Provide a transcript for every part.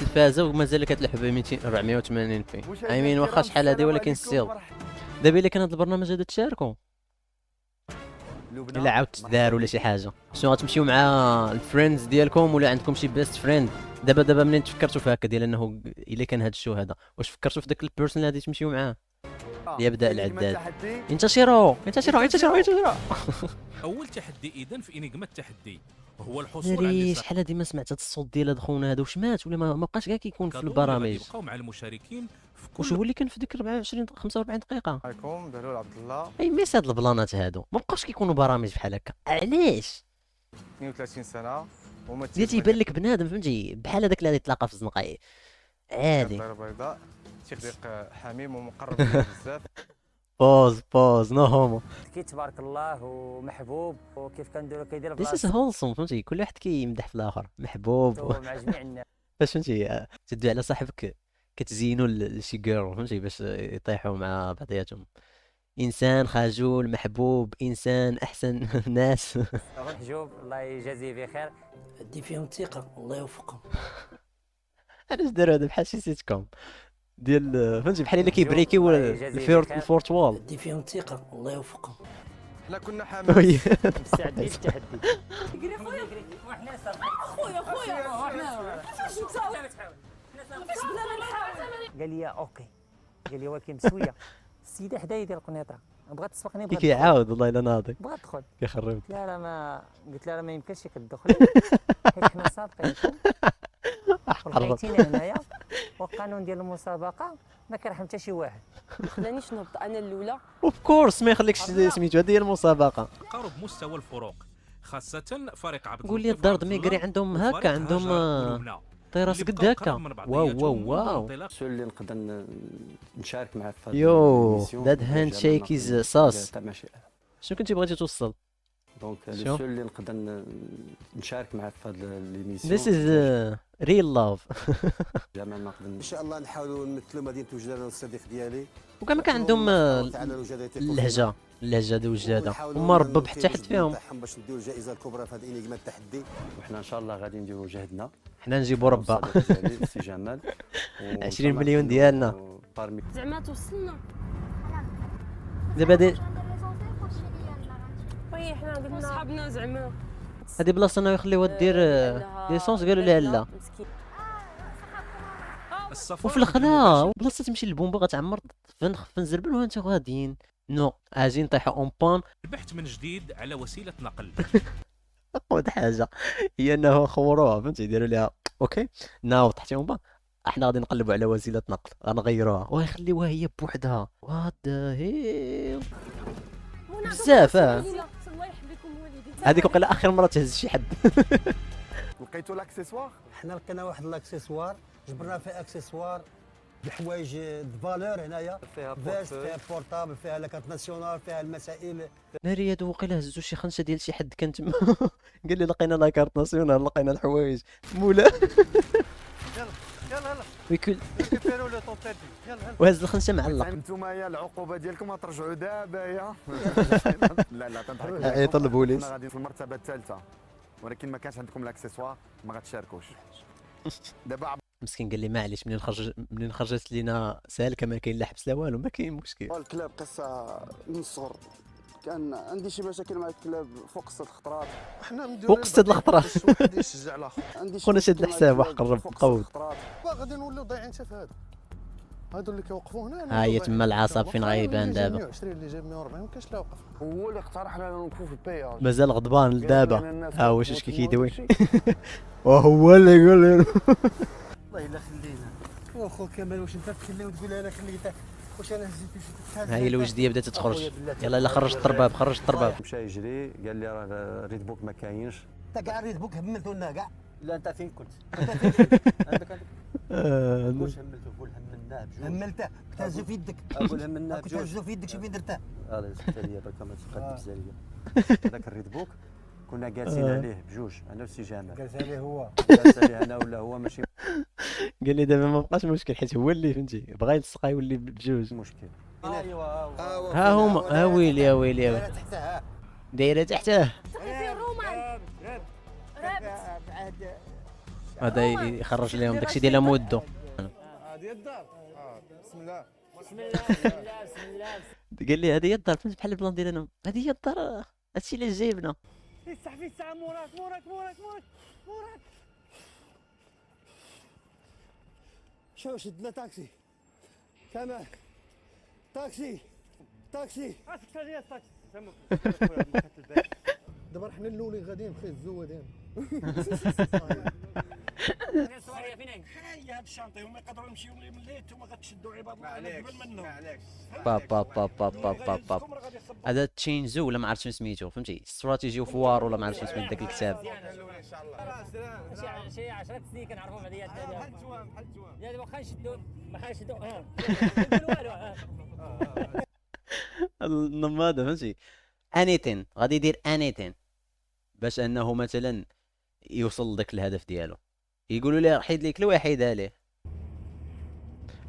التلفازه ومازال كتلعب ب 200 480 في اي مين واخا شحال هادي ولكن ستيل. دابا الا كان هذا البرنامج هذا تشاركوا الا عاود تدار ولا شي حاجه، شنو غتمشيو مع الفريندز ديالكم ولا عندكم شي بيست فريند؟ دابا منين تفكرتوا في هكا ديال انه الا كان هذا الشو هذا، واش فكرتوا في داك البيرسون اللي غادي تمشيو معاه؟ ليبدا العداد. انتشروا انتشروا انتشروا انتشروا. اول تحدي اذا في انجما التحدي هو الحصول على ناري اللسان شحال هادي ما سمعت هاد الصوت ديال هاد خونا هذا، واش مات ولا ما بقاش كاع كيكون في كادو اللي غادي البرامج؟ يبقاو مع المشاركين في واش كل هو اللي كان في ديك 24 45 دقيقه؟ عليكم بهلول عبد الله. اي ميس هاد البلانات هادو ما بقاوش كيكونوا برامج بحال هكا، علاش؟ 32 سنه وما ديال تيبان لك بنادم فهمتي بحال هذاك اللي غادي يتلاقى في الزنقه عادي. الدار البيضاء صديق حميم ومقرب ليا بزاف. بوز نو هومو. كي تبارك الله ومحبوب وكيف كنديروا كيدير ذيس از بلاصتو هولسوم فهمتي، كل واحد كيمدح في الاخر محبوب. مع جميع الناس. باش فهمتي تدوي على صاحبك كتزينوا لشي جيرل فهمتي باش يطيحوا مع بعضياتهم. انسان خجول محبوب انسان احسن ناس. محجوب الله يجازيه بخير. دي فيهم ثقة الله يوفقهم. علاش داروا هذا بحال شي سيت كوم ديال فهمتي بحال الا كيبريكيو الله يجازيه بخير. الفورت وول. دي فيهم ثقة الله يوفقهم. لا كنا حماس. وي. مستعدين للتحدي. يجري خويا وحنا خويا كيفاش انت كيفاش بلا ما نحاول. قال لي اوكي، قال لي ولكن بسويه السيده حدايا ديال القنيطره بغات تسبقني كي بغات كيعاود والله الا ناضي بغات تدخل. كيخرب. قلت لها راه ما قلت لها راه ما يمكنش كتدخلي حيت حنا سابقينكم ولقيتينا هنايا والقانون ديال المسابقه ما كيرحم حتى شي واحد. ما خلانيش نهبط انا الاولى. اوف كورس ما يخليكش سميتو هذه هي المسابقه. تقارب مستوى الفروق خاصة فريق عبد قول لي اللطيف الدار عبد ميغري الله عندهم وفريق هكا عندهم هاجر ولبنى طيراس اللي قد بقاو هكا. قراب من واو واو بعضياتهم واو. منذ انطلاق السؤال اللي نقدر نشارك معاه في هذا يو الميسيون ذات هاند شيك از صاص. شنو كنتي بغيتي توصل؟ دونك شو؟ السؤال اللي نقدر نشارك معاه في هذا ليميسيون This is real love. زعما نقدر ان شاء الله نحاولوا نمثلوا مدينه وجدان والصديق ديالي. وكما كان عندهم اللهجه ديال وجاده وما ربى حتى حد فيهم. باش نديو الجائزه الكبرى في هذا انجما التحدي. وحنا ان شاء الله غادي نديروا جهدنا. حنا نجيبوا ربا. سي جمال 20 مليون ديالنا. زعما توصلنا. دابا وي حنا قلنا صحابنا زعما هذه بلاصه انه يخليوها دير ليسونس قالوا لها لا. وفي الخلا بلاصه تمشي للبومبا غتعمر في نزربل وانت غاديين نو اجي نطيحوا اون بان. البحث من جديد على وسيلة نقل. اقوى حاجه هي انه خوروها فهمتي يديروا لها اوكي ناو تحتي اون احنا غادي نقلبوا على وسيله نقل غنغيروها ويخليوها هي بوحدها. وات ذا هيل بزاف. الله يحفظكم والديك. هذيك وقيلا اخر مره تهز شي حد. لقيتوا الاكسسوار. حنا لقينا واحد الاكسسوار جبرنا فيه اكسسوار بحوايج فالور هنايا فيها فيست فيها بورتابل فيها لاكارت ناسيونال فيها المسائل. ناري هادو وقيلا هزو شي خنشه ديال شي حد كان تما. قال لي لقينا لاكارت ناسيونال لقينا الحوايج مولا. يلا يلا ويكل ريكوبيرو لو طون بيردي. يلا وهز الخنشه معلق. انتوما يا العقوبه ديالكم غترجعوا دابا يا. لا تنضحك. عيط للبوليس. احنا غادي في المرتبه الثالثه ولكن ما كانش عندكم الاكسسوار ما غتشاركوش. دابا مسكين قال لي معليش منين خرجت لينا سالكه ما كاين لا حبس لا والو ما كاين مشكل. الكلاب قصه من الصغر كان عندي شي مشاكل مع الكلاب فوق 6 خطرات. حنا نديرو فوق 6 الخطرات. واحد يشجع الاخر. عندي خونا شاد الحساب واحد قرب قود. غادي نوليو ضايعين حتى في هذا. هادو اللي كيوقفوا هنا ها هي تما العصب فين غيبان دابا. 120 اللي جايب 140 ما كاينش لا وقف. هو اللي اقترح لنا نوقفوا في البياج. مازال غضبان لدابا. ها هو شوف كيدوي. وهو اللي يقول لي والله الا خلينا. واخو كمال واش انت تخلي وتقول انا خليته واش انا هزيت ها هي الوجديه بدات تخرج. يلا الا خرج الطرباب خرج الطرباب. مشى يجري قال لي راه ريد بوك ما كاينش. انت كاع ريت بوك هملتو لنا كاع. لا انت فين كنت؟ واش هملتو قول هملناه بجوج. هملته كنت هزو في يدك. اقول هملناه كنت بجوج. هزو في يدك شوف فين درته. هذا زدت عليا برك ما تقدمش عليا. هذاك الريد بوك كنا جالسين عليه بجوج انا وسي جمال. جالس عليه هو. جالس عليه انا ولا هو ماشي قال لي دابا ما بقاش مشكل حيت هو اللي فهمتي بغا يلصق يولي بجوج. مشكل. ايوا ها هما ها ويلي يا ويلي يا ويلي. تحتها دايره تحته. في الرومان رابط. هذا يخرج لهم داكشي ديال مودو. هذه الدار بسم الله بسم الله بسم الله بسم الله. قال لي هذه هي الدار، فهمت بحال البلان ديالنا، هذه هي الدار، هادشي اللي جايبنا. يفتح في الساعه موراك موراك موراك موراك موراك. شو شدنا تاكسي كمان تاكسي تاكسي اسكت يا تاكسي تمام. دابا حنا الاولين غاديين بخير الزوادين. السواريه فين هي؟ هي هاد الشانطي هما يقدروا يمشيو من الليل نتوما غتشدوا عباد الله قبل منهم. با با با با با با با. هذا تشينزو ولا ما عرفتش سميتو، فهمتي، استراتيجي وفوار ولا ما عرفتش سميت داك الكتاب. شي 10 سنين كنعرفوا بعضياتنا بحال الجوام بحال الجوام. دابا واخا نشدوا ما نشدوا نقولوا والو. النماذج فهمتي، انيتين غادي يدير انيتين باش انه مثلا يوصل لذاك الهدف ديالو. يقولوا ليه حيد ليك الوحيده عليه.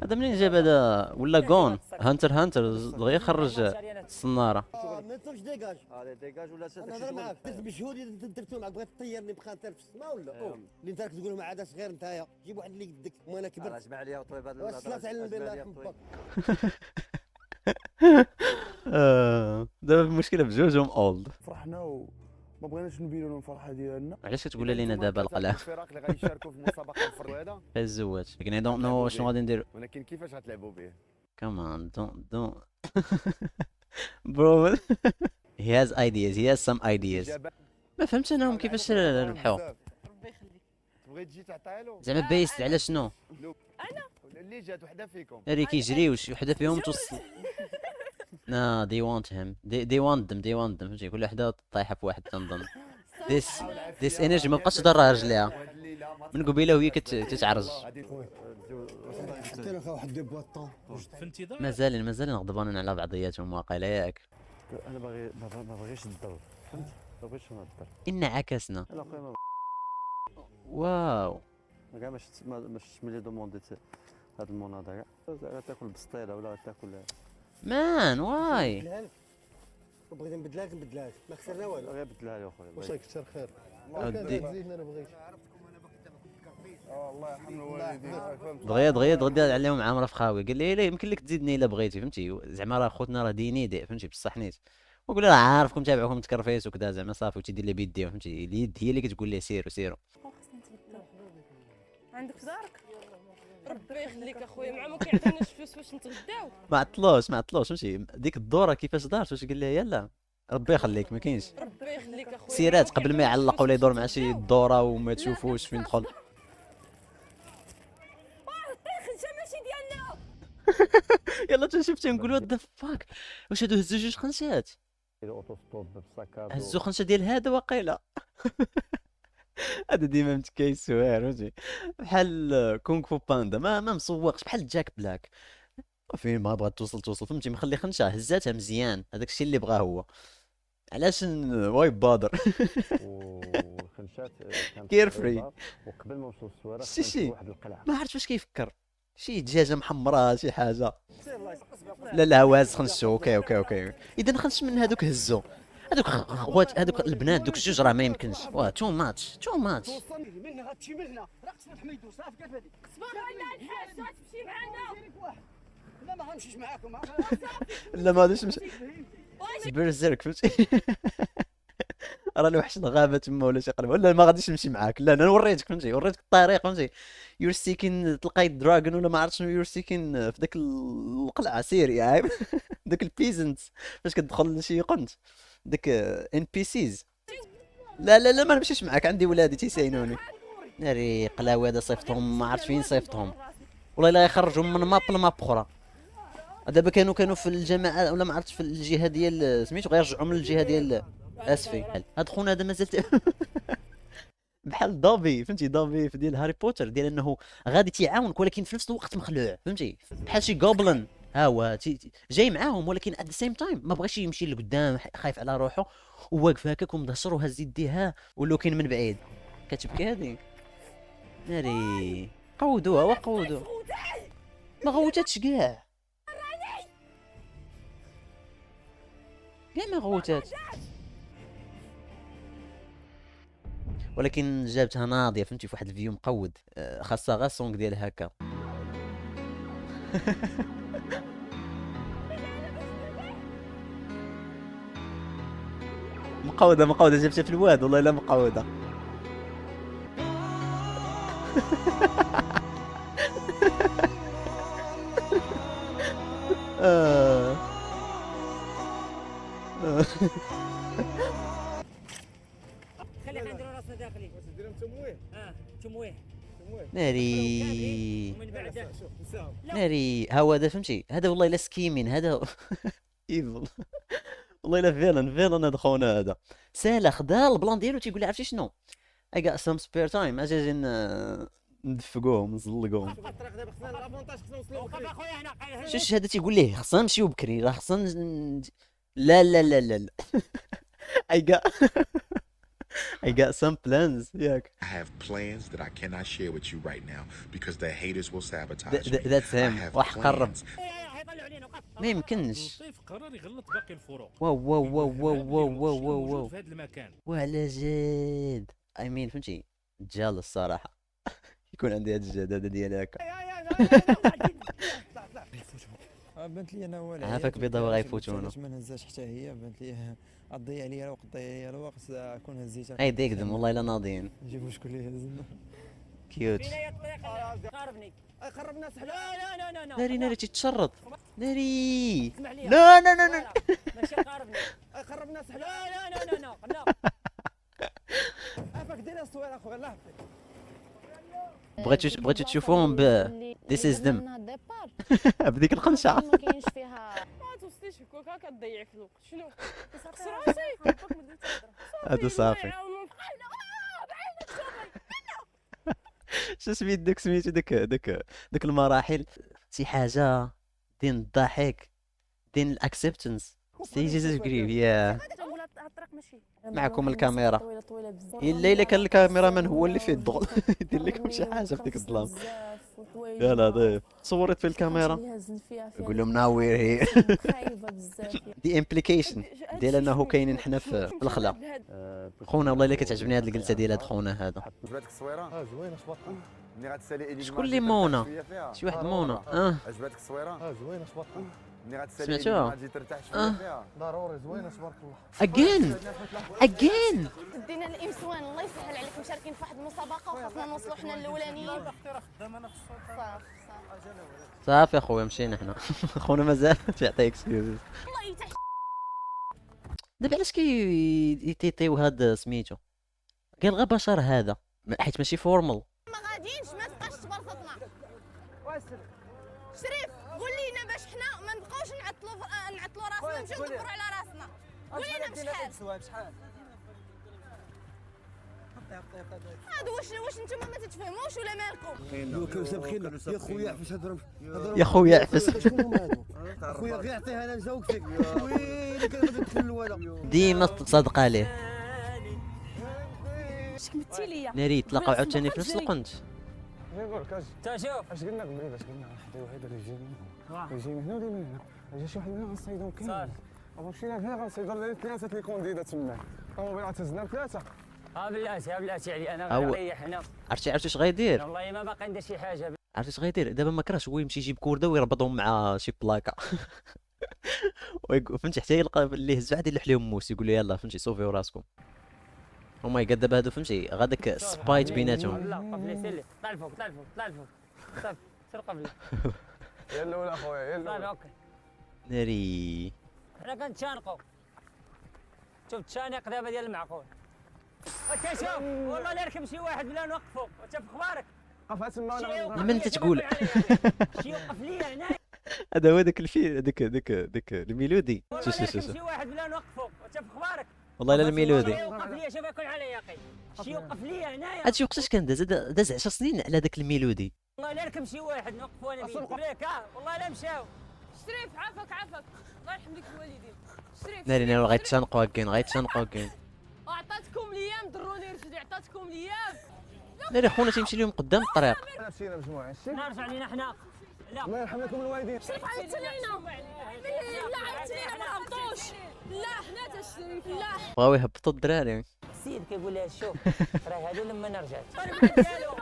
هذا منين جاب هذا ولا جون هانتر دغيا يخرج الصناره. ما تطلبش ديكاج. هذا ديكاج ولا انا هضر معاك درت بشهودي درتو معاك بغيت تطيرني بخاطر في السماء ولا اللي انت راك تقول ما عادش غير نتايا جيب واحد اللي قدك وانا كبرت. اسمع لي وطيب هذا واش طلعت على بالله يحبك. دابا المشكله بجوجهم اولد. فرحنا وما بغيناش نبينوا لهم الفرحه ديالنا. علاش كتقول لينا دابا القلعه الفرق اللي غادي يشاركوا في مسابقه الفرد هذا، الزواج، لكن اي دونت نو شنو غادي ندير. ولكن كيفاش غتلعبوا به؟ كمان دون برو. he has ideas, he has some ideas. ما فهمتش انا هم كيفاش ربحوا. ربي يخليك. تبغي تجي تعطيها له؟ زعما بيست على شنو؟ اللي جات وحده فيكم هادي كيجريو شي وحده فيهم توصل. نا they want him, they want them فهمتي، كل وحده طايحه في واحد تنظن. this energy ما بقاش ضرها رجليها وهاد الليله من قبيله وهي كتعرج. حتى لو واحد دي بواطون. في انتظار مازال غضبانين على بعضياتهم واقيلا ياك. انا باغي ما بغيتش الضرب، فهمت؟ ما بغيتش نضرب. إن عكسنا. انا اخويا ما واو كاع ما شفتش ملي دومونديت هاد المناضله كاع تاكل بسطيله ولا تاكل. مان واي. بغيت نبدلها لك نبدلها لك ما خسرنا والو. غير بدلها لي اخويا. واش راك كثر خير. ودي. زيدنا انا بغيت. الله يرحم الوالدين فهمت. دغيا عليهم عامره في خاوي. قال لي لا يمكن لك تزيدني الا بغيتي، فهمتي، زعما راه خوتنا راه ديني فهمتي بصح نيت. وقول له راه عارفكم تابعكم تكرفيس وكذا زعما صافي وتيدير لي بيديه، فهمتي، اليد هي اللي كتقول ليه سيروا. عندك في دارك؟ ربي يخليك اخويا، مع ما كيعطيناش فلوس باش نتغداو. ما عطلوش فهمتي، ديك الدوره كيفاش دارت، واش قال لها يلا ربي يخليك ما كاينش ربي يخليك اخويا. سيرات قبل ما يعلق ولا يدور مع شي دوره وما تشوفوش فين دخل. الخنشه ماشي ديالنا. يلا تنشوفتي نقول وات ذا فاك، واش هادو هزو جوج خنشات، الاوتو ستوب بالسكر هزو خنشه ديال هذا واقيلا. هذا ديما متكايس سواير فهمتي، بحال كونغ فو باندا ما مسوقش، بحال جاك بلاك فين ما بغات توصل فهمتي، مخلي خنشه هزاتها مزيان، هذاك الشيء اللي بغاه هو. علاش واي بادر. والخنشات كانت كير فري. وقبل ما نوصلوا للسواره شي واحد القلعه ما عرفت واش كيفكر، شي دجاجه محمراء شي حاجه. لا واز خنشو. اوكي اذا خنش من هذوك هزو هذوك خوات هذوك البنات دوك الجوج راه ما يمكنش. واه تو ماتش من غتمشي من هنا راك تسمح حميدو صافي كيف هذيك. صبر على الحاج تمشي معنا. لا ما غنمشيش معاكم. لا ما غاديش نمشي برزيرك فهمتي. راه الوحش الغابه تما ولا شي قلب، ولا ما غاديش نمشي معاك. لا انا نوريتك فهمتي، وريتك الطريق فهمتي، يور سيكين تلقاي دراجون ولا ما عرفت شنو، يور سيكين في داك القلعه سيري عايب. داك البيزنت فاش كتدخل لشي قنت داك ان بي سيز. لا ما نمشيش معاك، عندي ولادي تيساينوني. ناري قلاوي هذا صيفطهم ما عرفت فين صيفطهم، والله الا يخرجهم من ماب لماب اخرى. دابا كانوا في الجماعه ولا ما عرفتش في الجهه ديال سميتو، غيرجعوا من الجهه ديال اسفي. هاد خونا هذا مازال بحال دافي فهمتي، دافي في ديال هاري بوتر، ديال انه غادي تيعاونك ولكن في نفس الوقت مخلوع فهمتي، بحال شي جوبلن ها هو جاي معاهم ولكن ات ذا سيم تايم ما بغاش يمشي لقدام، خايف على روحه وواقف هكاك ومدهشر وهز يديها ولو كاين من بعيد. كتبكي هادي ناري. قودوها وقودوا ما غوتاتش كاع ما غوتات. ولكن جابتها ناضيه فهمتي في واحد الفيو مقود. خاصها غير السونغ ديال هكا. مقودة جابتها في الواد والله لا مقودة. خليك نديرو راسنا داخلي. واش ديرهم تمويه؟ تمويه. ناري ومن بعد ناري هو هذا فهمتي. هذا والله الا سكيمين هذا. ايفل والله الا فيلن هذا خونا هذا. سالا خدا البلان ديالو تيقول لي عرفتي شنو I got some spare time اجي ندفقوهم نزلقوهم. الطريق دابا خصنا لافونتاج خصنا نوصلوا وقف اخويا هنا. شوش هذا تيقول ليه خصنا نمشيو بكري راه خصنا لا لا لا لا لا. I got some plans ياك. I have plans that I cannot share with you right now because the haters will sabotage me. That's him. I have واحد قرب plans. حيطلعوا علينا وقف. ما يمكنش. لطيف قرر يغلط باقي الفروق. واو موجود في هذا المكان. وعلى جد I mean فهمتي جال الصراحة. يكون عندي هاد الجدادة ديال هكا. بانت لي انا ولا عافاك بيضا وغيفوتونا. ما نهزاش حتى هي بانت لي تضيع عليا الوقت كون هزيتها اي ديكدم والله الا ناضيين. نجيبو شكون اللي يهزنا. كيوت. فين هي الطريق؟ قاربني. قربنا سحله. لا ناري تتشرط. ناري اسمع لي. لا ماشي قاربني. قربنا سحله. لا. عافاك دير الصويره اخويا الله يحفظك. بغيتو تشوفوهم This is them. بديك القنشة. ما كاينش فيها ما توصليش هكاك كتضيع في الوقت شنو كسر راسي باك ما بديت تهضر هذا صافي. شو سميت داك سميتو داك المراحل شي حاجة دين الضحك دين الاكسبتنس ستيجز قريب يا الطريق ماشي معكم الكاميرا. طويله بزاف الا كان الكاميرا هو اللي فيه الضوء يدير لكم شي حاجة في ديك الظلام. يا لطيف صورت في الكاميرا يقول لهم ناو وير هي. خايبه بزاف دي امبليكيشن ديال انه كاينين حنا في الخلا. خونا والله الا كتعجبني هاد الجلسه ديال هاد خونا هذا. عجبتك التصويره؟ زوينه صباط. ملي غتسالي ايديك شكون اللي مونا؟ شي واحد مونا. عجبتك التصويره؟ زوينه صباط. ملي غتسالي سمعتوها؟ ايديك غتجي ترتاح شويه فيها. ضروري زوينه تبارك الله. اجين دينا الامسوان الله يسهل عليكم مشاركين في واحد المسابقه وخاصنا نوصلوا حنا الاولانيين صافي اخويا مشينا حنا. خونا مازال تيعطي اكسكيوز. الله يتحش دابا علاش يتيطيو هاد سميتو قال غير بشر هذا حيت ماشي فورمال. ما غاديينش ما تبقاش تبرصطنا شريف قول لينا باش حنا ما نبقاوش نعطلوا راسنا ونمشيو ندبروا على راسنا قول لينا بشحال هادو واش نتوما ما تتفهموش ولا مالكم كانوا سابقينا يا خويا عفاش هضرهم يا خويا عفس شكون هما هادو خويا غير عطيها انا نزوقتك ويلي كان غادي ندخل الولا ديما تصادق عليه. اش كملتي ليا ناري تلاقاو عاوتاني في نفس القنت. نقول لك شوف اش قلنا قبيله اش قلنا حدا واحد اللي يجي من هنا ولا من هنا جا شي واحد منا غنصيدهم كامل مشينا هنا غنصيدوا ثلاثه لي كونديدا تما طوموبيل غتهزنا ثلاثه بلاتي علي انا أو- غنريح هنا عرفتي اش غيدير؟ والله ما باقي ندير شي حاجه عرفتي اش غيدير؟ دابا ما كرهش هو يمشي يجيب كورده ويربطهم مع شي بلاكا. فهمتي حتى يلقى اللي هز واحد يلوح لهم موس يقول له يلاه فهمتي صوفيو راسكم. هما يقاد دابا هادو فهمتي غاداك سبايت بيناتهم. لا وقف لي سير لي طلع الفوق صافي سير وقف لي يا الاولى اخويا يا صافي الاولى اوكي ناري حنا كنتشانقوا شوف التشانق دابا ديال المعقول انت شوف والله لا ركب شي واحد بلا نوقفوا انت في اخبارك قفها تما من انت تقول؟ شي يوقف لي هنا هذا هو داك الفيل داك الميلودي. والله لا ركب شي واحد بلا نوقفوا انت في اخبارك والله لا الميلودي. شي يوقف لي شوف يكون علي يا اخي شي يوقف لي هنايا هادشي وقتاش كان داز 10 سنين على داك الميلودي. والله لا ركب شي واحد نوقفوا انا بيك والله لا مشاو شريف عافاك الله يرحم ليك الوالدين شريف ناري غيتشنقوا هكاين عطاتكم الايام ضروني رشدي عطاتكم الايام ناري خونا تيمشي لهم قدام الطريق. مشينا مجموعه شتي نرجع لينا حنا لا الله يرحم لكم الوالدين شريف عيطت لينا لا عيطت لينا ما نهبطوش لا حنا تا شريف لا بغاو يهبطوا الدراري. السيد كيقول لها شوف راه هادو لما انا رجعت الطالب ديالو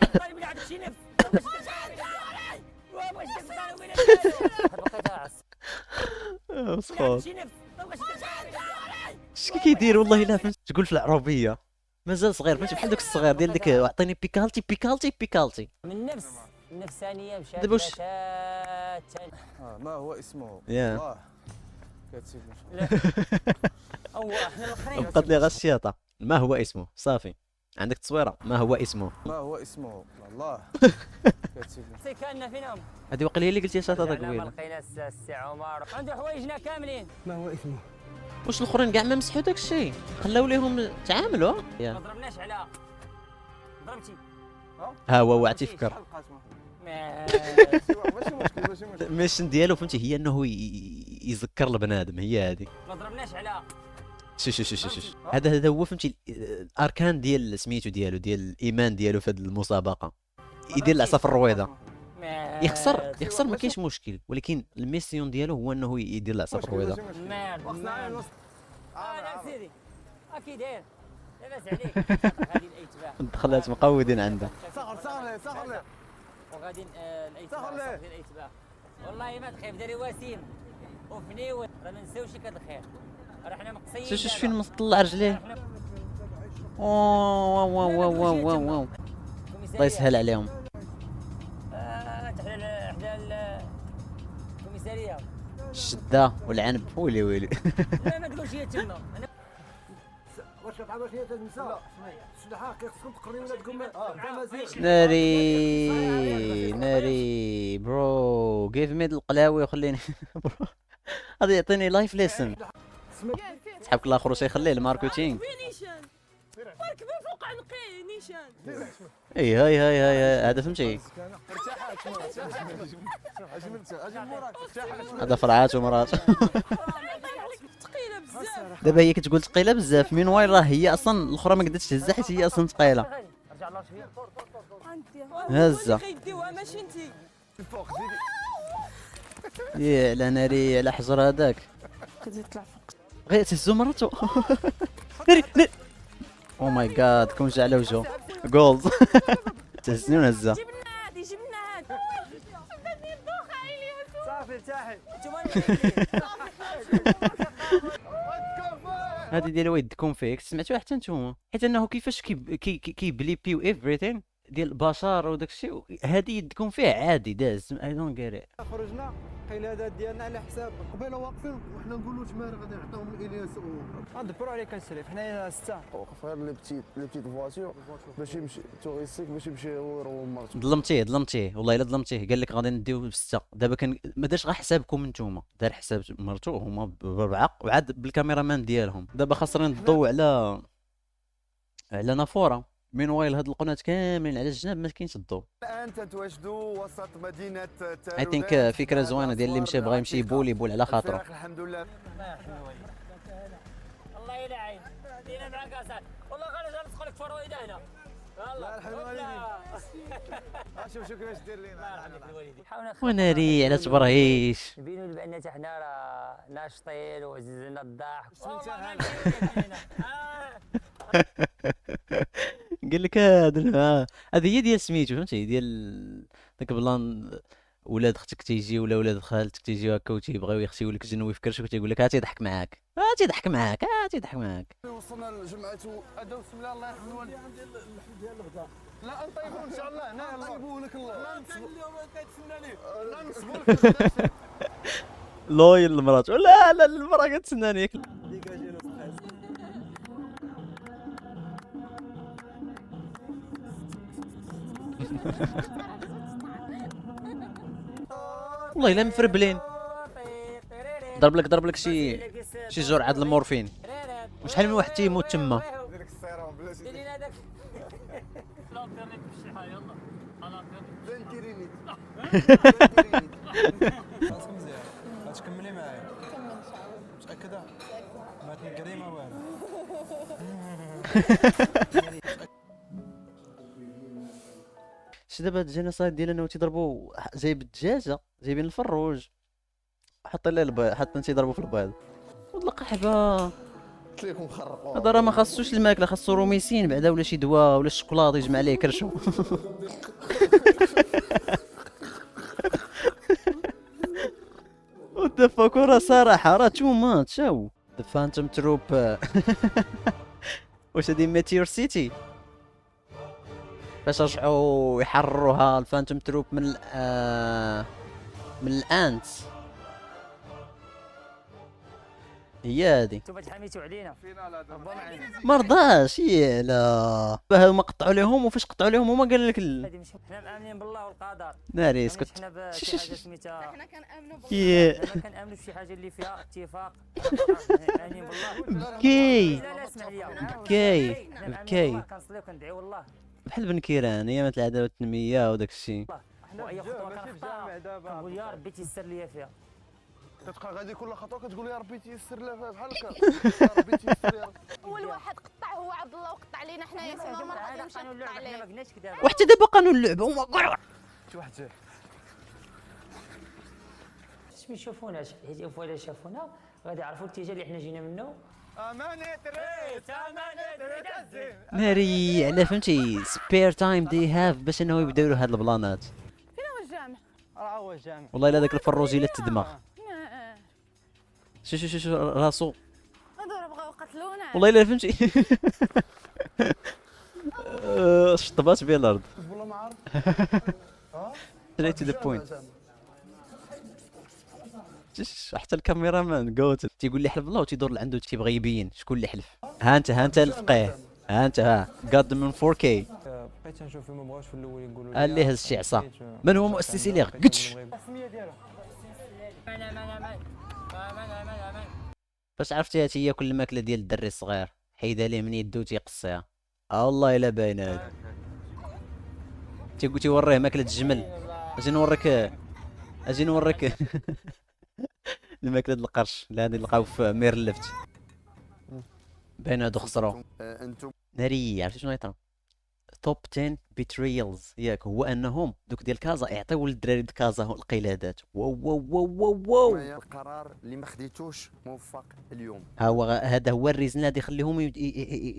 الطالب اللي عنده شي نفس واش كتقالوا بين بقيت عص مسخوط شي نفس اش كيدير والله الا فهمت تقول في العربيه مازال صغير فهمتي بحال دوك الصغير ديال ديك اعطيني بيكالتي بيكالتي بيكالتي من نفس النفسانيه مشات دابا واش ما هو اسمه يا. الله كتسيب هو احنا الاخرين بقات لي غير الشياطه ما هو اسمه صافي عندك تصويره ما هو اسمه ما هو اسمه الله كتسيب كان فينهم هذه وقيله هي اللي قلتي شاطه ما قبيله لقينا السي عمر عنده حوايجنا كاملين ما هو اسمه؟ واش الاخرين كاع ما مسحوا داك الشيء خلاو ليهم تعاملوا ما يا ضربناش على ضربتي ها هو واعتي فكر ماشي مشكل ماشي مشكل. الميشن ديالو فهمتي هي انه يذكر البنادم هي هذه ما ضربناش على شوف هذا هو فهمتي الاركان ديال سميتو ديالو ديال الايمان ديالو في هذه المسابقه يدير العصا في الرويضه يخسر ما كاينش مشكل ولكن الميسيون ديالو هو انه يدير العصا في الرويضه مال وقتنا انا سيدي اكيد داير لاباس عليك هذه الايتباع دخلات مقودين عنده صغر ليه وغادي الايتباع ديال الايتباع والله ما تخيف داري وسيم وفنيون راه ما نساوش لك هذا الخير راه حنا مقصيين شوف فين مطلع رجليه واو واو واو واو واو واو الله يسهل عليهم حدا الكوميساريه الشده والعنب ويلي لا ما تقولش هي تما واش كتعرف واش هي تنسى؟ لا الشلحه خصكم تقريو ولادكم ناري برو جيف مي القلاوي وخليني برو هذا يعطيني لايف ليسن صحابك الاخر واش يخليه الماركتينغ نيشان مركبه فوق عنقي نيشان اي هاي هذا فهمتي هذا فرعات ومرات ثقيله بزاف دابا هي كتقول ثقيله بزاف من وين راه هي اصلا الاخرى ما قدرتش تهزها حيت هي اصلا ثقيله رجع الله شويه هزه غيديوها ماشي انتي يا على ناري على حجر هذاك غير تهزو مرتو ناري او ماي جاد كون جا على وجهه جولز تهزني ونهزها جبنا هادي بدني الدوخه عيني صافي ارتاحي هذه ديال ويدكم فيك سمعتوها حتى نتوما حيت انه كيفاش كيبليبيو ايفريثين ديال البشر وداك الشيء هذه يدكم فيه عادي داز اي دونت غير خرجنا القيلادات ديالنا على حساب قبيله واقفين وحنا نقولوا تمارا غادي نعطيهم الياس غندبروا عليه كنسري حنايا 6 وقف غير لي بتيت فواتور باش يمشي توريستيك باش يمشي هو يروح مرته ظلمتيه والله الا ظلمتيه قال لك غادي نديو بسته دابا كان ما دارش غير حسابكم نتوما دار حساب مرتو هما بربعه وعاد بالكاميرامان ديالهم دابا خاصنا نضو على نافوره من وايل هاد القنات كاملين على الجناب ما كاينش الضوء الان تتواجدوا وسط مدينه اي ثينك فكره زوينه ديال اللي مشى بغا يمشي يبول على خاطره الحمد لله الله يلعن دينا معاك اصاحبي والله غير ندخل لك فرويده هنا لا الحمد لله شوف كيفاش دير لينا وناري على تبرهيش نبينوا بان حتى حنا راه ناشطين وعززنا الضحك قال لك هذه هي ديال سميتو فهمتي ديال داك بلان ولاد اختك تيجي ولا ولاد خالتك تيجيو هكا وتيبغيو يخشيو لك الجنو ويفكرشوك تيقول لك تيضحك معاك تيضحك معاك وصلنا لجمعة هذا بسم الله الله يرحم الوالد ديال الغداء لا نطيبوا ان شاء الله هنا نطيبوا لك الله لا نصبوا اليوم كتسنى ليه لا نصبوا لك لويل المرات لا المراه كتسناني ياك والله الا مفربلين ضرب لك شي جرعه المورفين وشحال من واحد تيموت تما دير لك السيرام بلاتي دير لنا هذاك بلانتيرينيت راسك مزيان غتكملي معايا متاكده ما تنقري ما والو شي دابا هاد الجينيسايد ديالنا تيضربوا جايب الدجاجه جايبين الفروج حاطين ليه البيض حاطين تيضربوا في البيض والقحبه قلت لكم خرقوا. هذا راه ما خاصوش الماكله، خاصو روميسين بعدا ولا شي دواء ولا الشوكولاط يجمع عليه كرشو. والدفاكورة صراحة راه تو ماتش. هاو ذا فانتوم تروب. واش هادي ميتيور سيتي فاش رجعوا يحرروها الفانتوم تروب من الانت، هي هادي. انتم تحميتوا علينا مرضاش يلا هما قطعوا لهم، وفاش قطعوا لهم هما قال لك هذه مش حنا مآمنين بالله والقدر. ناري مش اسكت. حنا بشي حاجه سميتها حنا كنامنوا حنا ما كنامنوا بشي حاجه اللي فيها اتفاق. مآمنين بالله. بكي لا لا اسمع ليا. بكي بكي كنصليو كندعيو الله. بحال بن كيران ايامات العداله والتنميه وداك الشيء. واي خطوه كنخطاها كنقول يا ربي تيسر ليا فيها. كتبقى غادي كل خطوه كتقول يا ربي تيسر لها فيها بحال هكا. يا ربي تيسر يا ربي. اول واحد قطع هو عبد الله وقطع علينا حنايا، تما ما غادي يمشي يقطع حنا ما عليه. قلناش كذا. وحتى دابا قانون اللعبه هما شي واحد جاي. باش ما يشوفوناش، حيت الا شافونا غادي يعرفوا الاتجاه اللي حنا جينا منه. امانه ريت امانه ريت. ناري على فهمتي سبير تايم دي هاف باش انه يبداو هاد البلانات. فين هو الجامع؟ راه هو الجامع. والله الا داك الفروجي الا تدمغ. آه. شو راسو هادو راه بغاو يقتلونا. والله الا فهمتي. شطبات بيه الارض. والله ما عارف. straight to the point. حتى الكاميرا مان قوت تيقول لي حلف الله وتيدور لعنده تيبغي يبين شكون اللي حلف. ها انت الفقيه، ها انت قاد من 4K. بقيت نشوف فيه ما بغاوش في الاول يقولوا قال لي هز شي عصا. من هو مؤسسي ليه قتش. السميه ديالو. فاش عرفتي هاتي هي كل ماكله ديال الدري الصغير حيدها ليه من يدو تيقصيها. والله الا باينه هادي. تيقول تيوريه ماكله الجمل. اجي نوريك الماكله ديال القرش اللي غادي نلقاو في مير اللفت. باين هادو خسروا. انتم ناري عرفتي شنو يطرا توب 10 بيتريلز ياك هو انهم دوك ديال كازا يعطيو للدراري د كازا القلادات. واو واو واو واو. القرار اللي ما خديتوش موفق اليوم. هذا هو الريزن اللي يخليهم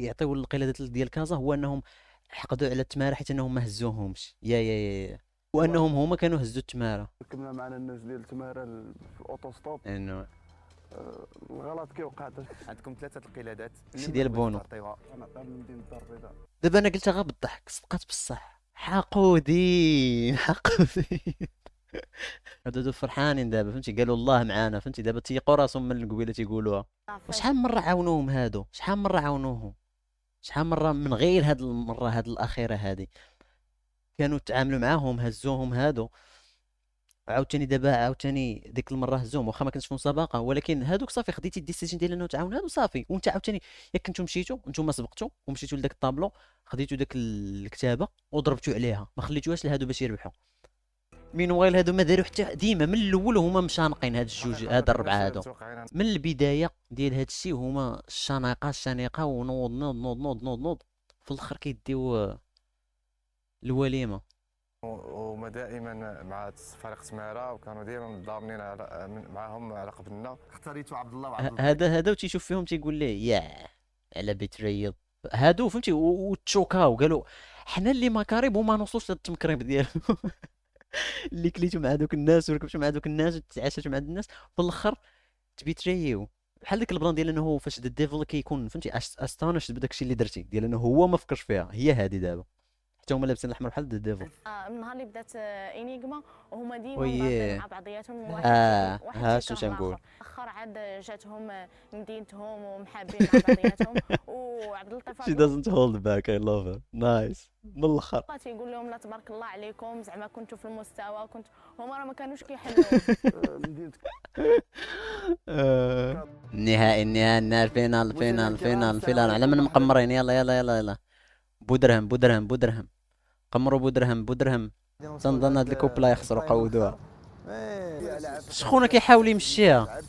يعطيو القلادات ديال كازا، هو انهم حقدوا على التماره حيت انهم ما هزوهمش يا وانهم هما كانوا هزوا التماره. ركبنا معنا الناس ديال التماره في الاوتوستوب. انه الغلط كيوقع. عندكم 3 القلادات شي ديال بونو. انا عطاها من مدينه الدار البيضاء. دابا انا قلتها غير بالضحك صدقات بصح. حقودين هادو فرحانين دابا فهمتي، قالوا الله معانا فهمتي، دابا تيقوا راسهم من القبيله تيقولوها. وشحال من مره عاونوهم هادو، شحال من مره عاونوهم، شحال من مره من غير هاد المره هاد الاخيره هادي كانوا تعاملوا معاهم هزوهم هادو. عاوتاني دابا عاوتاني ديك المره هزوهم واخا ما كانش في مسابقه، ولكن هادوك صافي خديتي الديسيجن ديال انه تعاون هادو صافي. وانت عاوتاني ياك كنتو مشيتو نتوما سبقتو ومشيتو لذاك الطابلو خديتو داك الكتابه وضربتو عليها ما خليتوهاش لهادو باش يربحوا. من وغير هادو ما داروا حتى ديما من الاول هما مشانقين هاد الجوج هاد الربعه هادو من البدايه ديال هاد الشيء هما الشنيقه ونوض نوض نوض نوض نوض نوض في الاخر كيديو الوليمه. وما دائما مع فريق تماره وكانوا دائما متضامنين معاهم على قبلنا. اختاريتوا عبد الله وعبد الله. هذا تيشوف فيهم تيقول ليه يا على بيتريض هادو فهمتي وتشوكاو قالوا حنا اللي مكارب وما نوصلوش للتمكريب ديالهم. اللي كليتو مع دوك الناس وركبتو مع دوك الناس وتعاشرتو مع دوك الناس في الاخر تبيتريو. بحال ديك البلان ديال انه فاش ذا ديفل كيكون فهمتي استانش بداك الشيء اللي درتي ديال انه هو ما فكرش فيها هي هذه دابا حتى هما لابسين الاحمر بحال ذا ديفل. من نهار اللي بدات انيغما وهما ديما ويه. مع بعضياتهم ها شنو تنقول. اخر عاد جاتهم مدينتهم ومحابين مع بعضياتهم وعبد اللطيف She doesn't hold back. I love her. Nice. من الاخر تيقول لهم لا تبارك الله عليكم زعما كنتوا في المستوى هما راه ما كانوش كيحلوا. النهائي الفينال على من مقمرين. يلا بودرهم قمروا بودرهم تنظن هاد الكوبلا يخسروا قودوها. شكون كيحاول يمشيها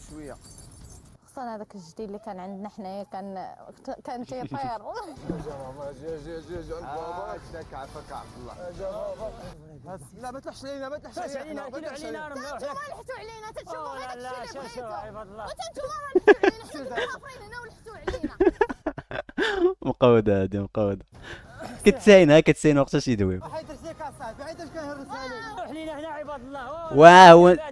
خصها اصلا هذاك الجديد اللي كان عندنا حنايا كان تيطير. جي بابا هكذاك عافاك عبد الله. لا ما تلحش علينا ما تلحش علينا كيلو علينا راه انتوما لحتوا علينا تتشوفوا هذاك لا الشيء اللي شوف بغيتو عباد الله وانتوما لحتوا علينا حنا كنا كافرين هنا ولحتوا علينا. مقودة هادي مقودة. كتساين وقتاش يدوي. حيت رسيك اصاحبي حيت كنهرس عليك. روح لينا هنا عباد الله. واو شويه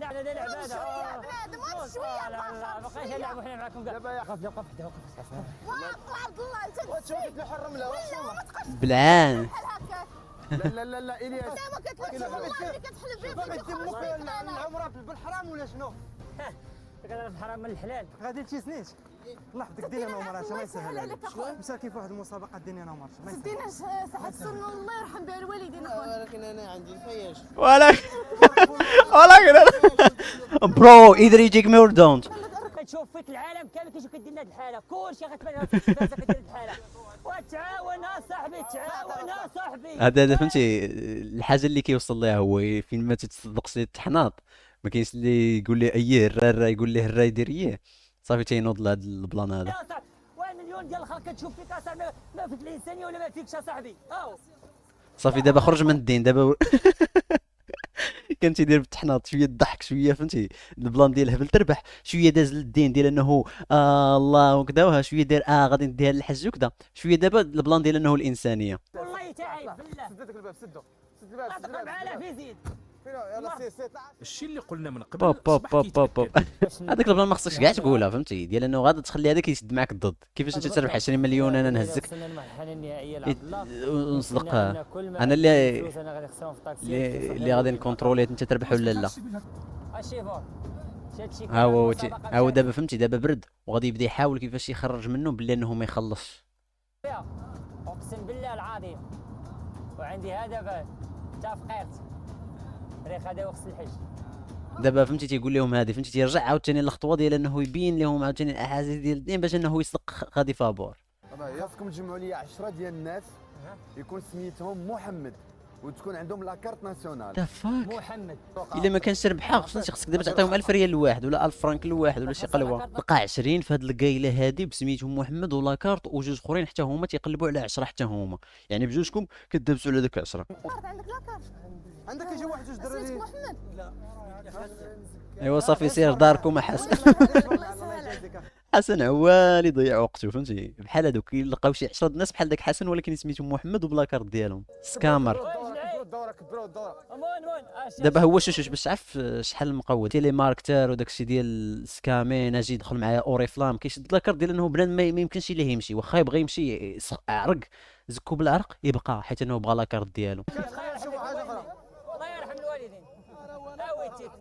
بنادم واحد شويه لا بقاش نلعبوا حنا معكم كاع. دابا يا وقف وقف وقف واقف عبد الله انت شوف له الرمله ولا ما تبقاش بلعان. بحال هكاك. لا الياس انت ما كتلقاش والله اللي كتحلف به باغي تمك العمره بالحرام ولا شنو؟ كنهرب حرام من الحلال. غادي لشي سنيت الله يحفظك ديني انا ومرا ما يسهل عليك مساكين في واحد المسابقه ديني انا ومرا ما يسهل دينا صحة السنة الله يرحم بها الوالدين اخويا. ولكن انا عندي الفياش. ولكن برو ايذر يجيك مي اور دونت. كتشوف فيك العالم كامل كيشوف كدير لهاد الحاله كلشي غتبان فيك كدير هاد الحاله وتعاون صاحبي تعاون صاحبي. هذا فهمتي الحاجه اللي كيوصل ليها هو فين ما تتصدقش ليه التحناط ما كاينش اللي يقول لي ايه الرا يقول ليه الرا يدير ايه صافي تينوض لهاد البلان هذا. 1 مليون ديال الخلق كتشوف فيك اصاحبي ما فيك الانسانيه ولا ما فيكش اصاحبي. صافي دابا خرج من الدين دابا كان تيدير بالتحناط شويه الضحك شويه فهمتي البلان ديال الهبل تربح شويه داز للدين ديال انه الله وكذا شويه داير غادي نديها للحج وكذا شويه دابا البلان ديال انه الانسانيه. والله تعيب بالله سدك الباب سد الباب تقرب على في زيد. يلا سير الشيء اللي قلنا من قبل بوب بوب أصبح بوب بوب كيتأكد. هذاك البلان ما خصكش كاع تقولها فهمتي ديال انه غادي تخلي هذاك يسد معاك الضد كيفاش انت تربح 20 مليون انا نهزك ونصدق انا اللي غادي نكونترولي انت تربح ولا لا. ها هو دابا فهمتي دابا برد وغادي يبدا يحاول كيفاش يخرج منه بلي انه ما يخلصش. اقسم بالله العظيم وعندي هدف تا فقيرت ريخ هذا وقت الحج. دابا فهمتي تيقول لهم هذه فهمتي تيرجع عاوتاني الخطوه ديال انه يبين لهم عاوتاني الاحاسيس ديال الدين باش انه يصدق غادي فابور. خاصكم تجمعوا لي 10 ديال الناس يكون سميتهم محمد وتكون عندهم لاكارت ناسيونال. ذا فاك محمد الا ما كانش ربحها خصك دابا تعطيهم 1000 ريال لواحد ولا 1000 فرانك لواحد ولا شي قلوه. بقى 20 في هاد القايله هادي بسميتهم محمد ولاكارت وجوج اخرين حتى هما تيقلبوا على 10 حتى هما يعني بجوجكم كدابسوا على داك 10. عندك لاكارت عندك يجي واحد جوج دراري. اسمك محمد. ايوا صافي سير داركم حسن. حسن عوال يضيع وقته فهمتي بحال هذوك يلقاو شي 10 الناس بحال داك حسن ولكن سميتهم محمد وبلاكارت ديالهم سكامر. دابا هو شوش باش تعرف شحال المقود تيلي ماركتر وداك الشيء ديال السكامين اجي يدخل معايا اوريفلام كيشد لاكارت ديال انه بنادم ما يمكنش ليه يمشي واخا يبغي يمشي عرق زكو بالعرق يبقى حيت انه بغى لاكارت ديالو. الله يرحم الوالدين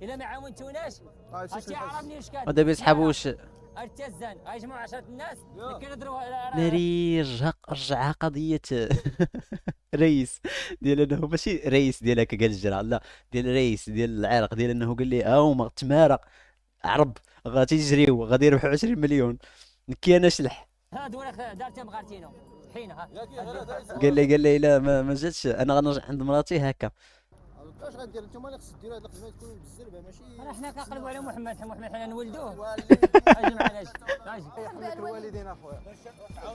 الا ما عاونتوناش اش يعرفني واش كان ودابا يسحبوش ارتزان غيجمعوا 10 الناس كنضربوا ناري رجعها قضيه رئيس ديال انه ماشي رئيس ديال هكا قال الجرع لا ديال رئيس ديال العراق ديال انه قال لي هما تمارق عرب غادي يجريو غادي يربحوا 20 مليون نكي انا شلح هاد ولا دارتي بغارتينو حين قال لي لا ما جاتش انا غنرجع عند مراتي هكا. اش غدير نتوما اللي خص ديروا هاد الخدمه تكون بالزربه ماشي حنا كنقلبوا على محمد حنا نولدوه اجي معنا اجي يحميك الوالدين اخويا.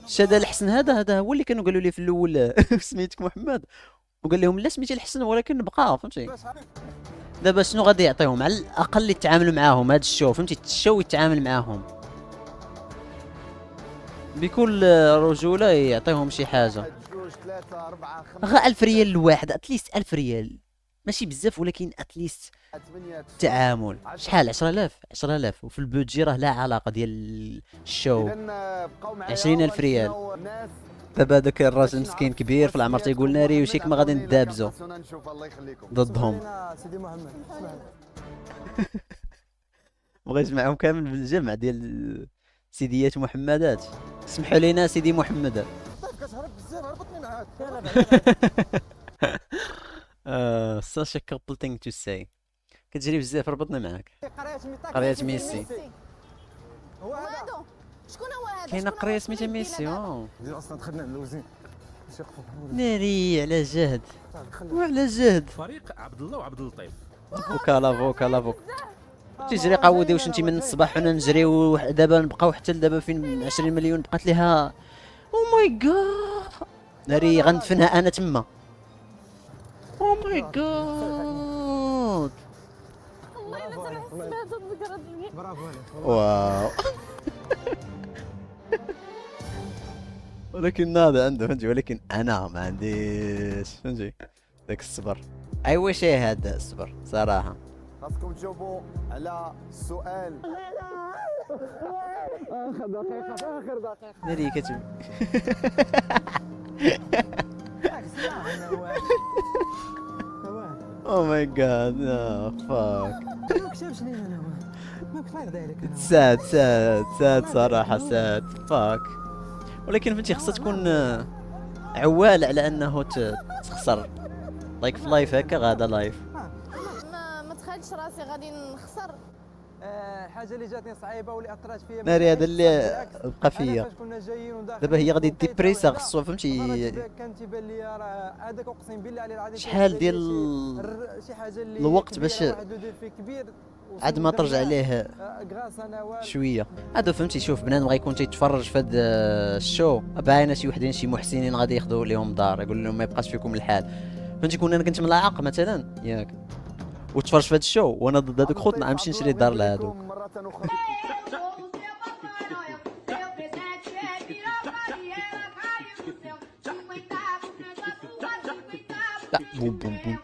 شاد الحسن هذا هو اللي كانوا قالوا لي في الاول سميتك محمد وقال لهم لا سميتي الحسن ولكن بقى فهمتي. دابا شنو غادي يعطيهم على الاقل يتعاملوا معاهم هذا الشو فهمتي الشو يتعامل معاهم بكل رجوله يعطيهم شي حاجه. جوج 3 4 5 غا 1000 ريال لواحد اتليست 1000 ريال ماشي بزاف ولكن اتليست 8 تعامل شحال 10000 وفي البودجي راه لا علاقه ديال الشو. اذا بقاو معايا 20,000 ريال. دابا هذاك الراجل مسكين كبير في العمر تيقول ناري وشيك ما غادي ندابزو نشوف الله يخليكم ضدهم. سيدي محمد بغا يجمعهم كامل بالجمع ديال سيديات محمدات. سمحوا لينا سيدي محمد. كتهرب بزاف هربطني معاك. such a couple thing to say كتجري بزاف ربطني معاك. قرية ميسي هو هذا شكون هو هذا؟ كاينه قرية سميتها ميسي ديال اصلا دخلنا اللوزين ناري على جهد وعلى جهد. فريق عبد الله وعبد اللطيف. فوكا لا فوكا تيجري قاودي واش انت من الصباح حنا نجريو دابا نبقاو حتى لدابا فين 20 مليون بقات ليها او ماي جاد ناري غندفنها انا تما او ماي جاد والله الا تنحس بهذا الذكرى ديالي. برافو عليك واو ولكن هذا عنده فهمتي ولكن انا ما عنديش فهمتي داك الصبر اي واش هذا الصبر صراحه خاصكم تجاوبوا على السؤال. اخر دقيقه اخر دقيقه ناري كتب او ماي جاد فاك ما كتبش لي انا ما كفايه ذلك انا ساد صراحه ساد فاك ولكن فهمتي خصها تكون عوال على انه تخسر لايك في لايف هكا غادا لايف ما تخيلش راسي غادي نخسر. حاجه اللي جاتني صعيبه واللي اثرت فيا ناري هذا اللي بقى فيا كنا جايين وداخلين دابا هي غادي ديبريسا خصو فهمتي كان تيبان لي راه هذاك اقسم بالله على العظيم شحال ديال شي حاجه اللي الوقت باش واحد ودير فيه كبير عاد ما ترجع ليه غراس انا شويه هذا فهمتي شوف بنادم غيكون تيتفرج في هذا الشو باينه شي وحدين شي محسنين غادي ياخذوا لهم دار يقول لهم ما يبقاش فيكم الحال فهمتي كون انا كنت ملاعق مثلا ياك وتفرج في هذا الشو وانا ضد هذوك خوتنا غنمشي نشري دار لهذوك مرة أخرى. لا بوم بوم بوم